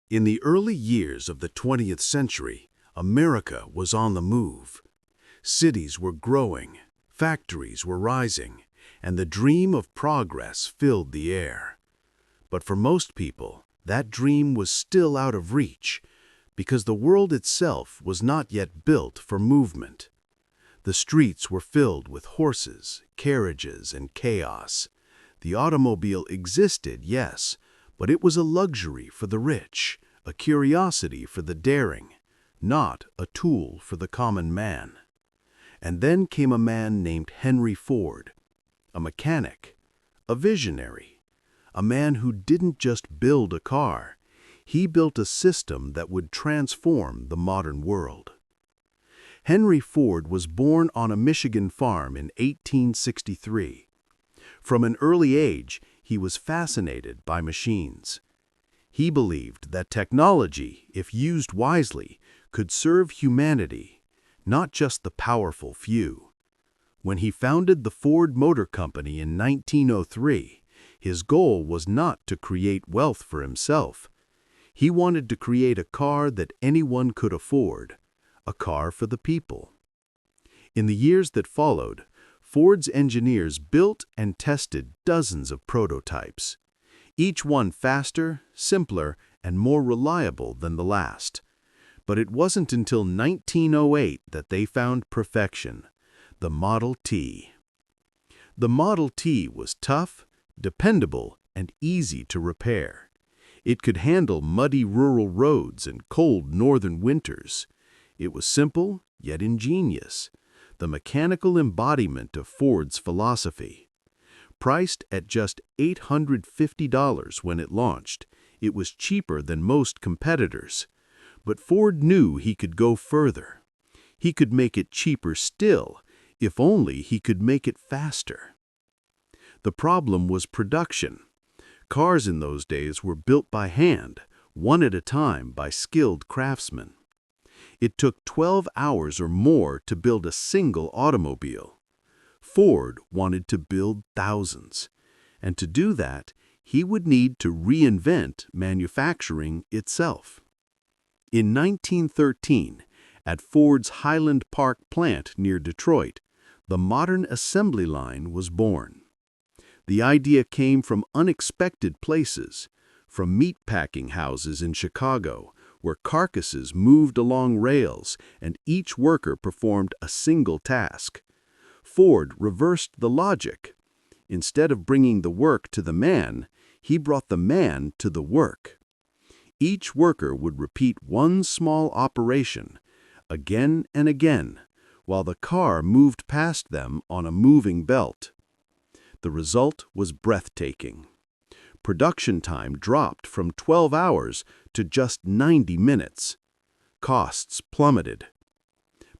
In the early years of the 20th century, America was on the move. Cities were growing, factories were rising, and the dream of progress filled the air. But for most people, that dream was still out of reach, because the world itself was not yet built for movement. The streets were filled with horses, carriages, and chaos. The automobile existed, yes, but it was a luxury for the rich, a curiosity for the daring, not a tool for the common man. And then came a man named Henry Ford, a mechanic, a visionary, a man who didn't just build a car, he built a system that would transform the modern world. Henry Ford was born on a Michigan farm in 1863. From an early age, he was fascinated by machines. He believed that technology, if used wisely, could serve humanity, not just the powerful few. When he founded the Ford Motor Company in 1903, his goal was not to create wealth for himself. He wanted to create a car that anyone could afford, a car for the people. In the years that followed, Ford's engineers built and tested dozens of prototypes, each one faster, simpler, and more reliable than the last. But it wasn't until 1908 that they found perfection, the Model T. The Model T was tough, dependable, and easy to repair. It could handle muddy rural roads and cold northern winters. It was simple, yet ingenious, the mechanical embodiment of Ford's philosophy. Priced at just $850 when it launched, it was cheaper than most competitors. But Ford knew he could go further. He could make it cheaper still, if only he could make it faster. The problem was production. Cars in those days were built by hand, one at a time by skilled craftsmen. It took 12 hours or more to build a single automobile. Ford wanted to build thousands, and to do that, he would need to reinvent manufacturing itself. In 1913, at Ford's Highland Park plant near Detroit, the modern assembly line was born. The idea came from unexpected places, from meatpacking houses in Chicago, where carcasses moved along rails and each worker performed a single task. Ford reversed the logic. Instead of bringing the work to the man, he brought the man to the work. Each worker would repeat one small operation, again and again, while the car moved past them on a moving belt. The result was breathtaking. Production time dropped from 12 hours to just 90 minutes. Costs plummeted.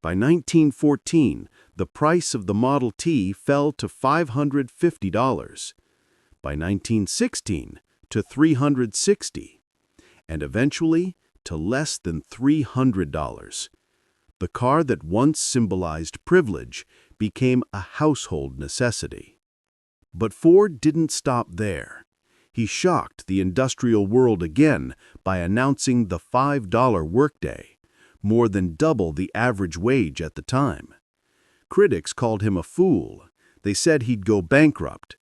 By 1914, the price of the Model T fell to $550. By 1916, to $360, and eventually to less than $300. The car that once symbolized privilege became a household necessity. But Ford didn't stop there. He shocked the industrial world again by announcing the $5 workday, more than double the average wage at the time. Critics called him a fool. They said he'd go bankrupt.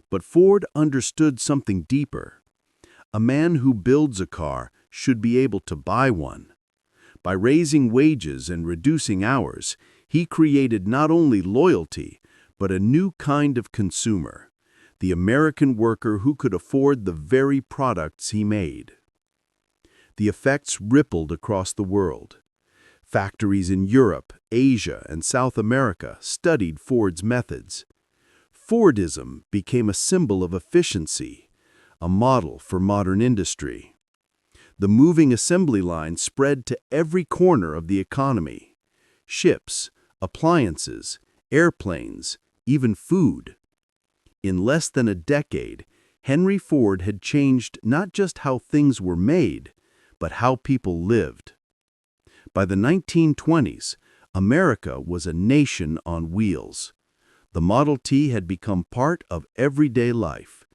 But Ford understood something deeper. A man who builds a car should be able to buy one. By raising wages and reducing hours, he created not only loyalty, but a new kind of consumer, the American worker who could afford the very products he made. The effects rippled across the world. Factories in Europe, Asia, and South America studied Ford's methods. Fordism became a symbol of efficiency, a model for modern industry. The moving assembly line spread to every corner of the economy. Ships, appliances, airplanes, even food. In less than a decade, Henry Ford had changed not just how things were made, but how people lived. By the 1920s, America was a nation on wheels. The Model T had become part of everyday life,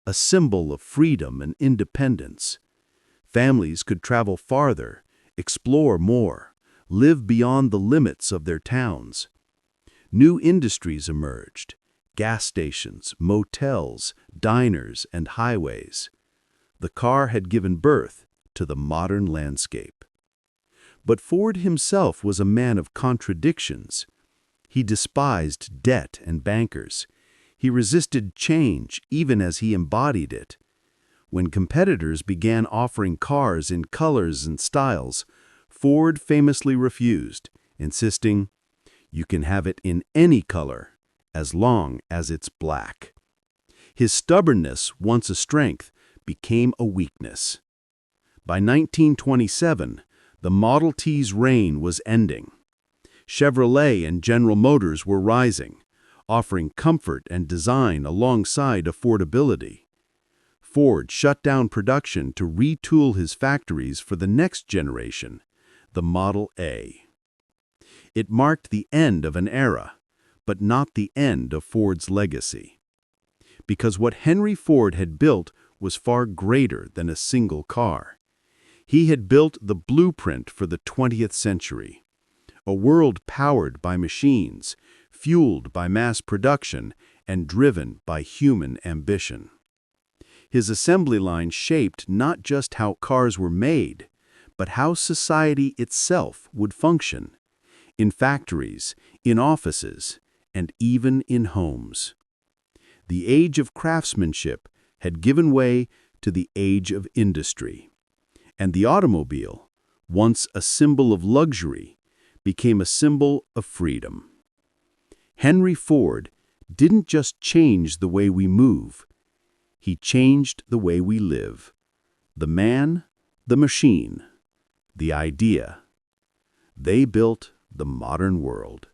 a symbol of freedom and independence. Families could travel farther, explore more, live beyond the limits of their towns. New industries emerged: gas stations, motels, diners, and highways. The car had given birth to the modern landscape. But Ford himself was a man of contradictions. He despised debt and bankers. He resisted change even as he embodied it. When competitors began offering cars in colors and styles, Ford famously refused, insisting, "You can have it in any color, as long as it's black." His stubbornness, once a strength, became a weakness. By 1927, the Model T's reign was ending. Chevrolet and General Motors were rising, offering comfort and design alongside affordability. Ford shut down production to retool his factories for the next generation, the Model A. It marked the end of an era, but not the end of Ford's legacy. Because what Henry Ford had built was far greater than a single car. He had built the blueprint for the 20th century, a world powered by machines, fueled by mass production, and driven by human ambition. His assembly line shaped not just how cars were made, but how society itself would function, in factories, in offices, and even in homes. The age of craftsmanship had given way to the age of industry, and the automobile, once a symbol of luxury, became a symbol of freedom. Henry Ford didn't just change the way we move, he changed the way we live. The man, the machine, the idea. They built the modern world.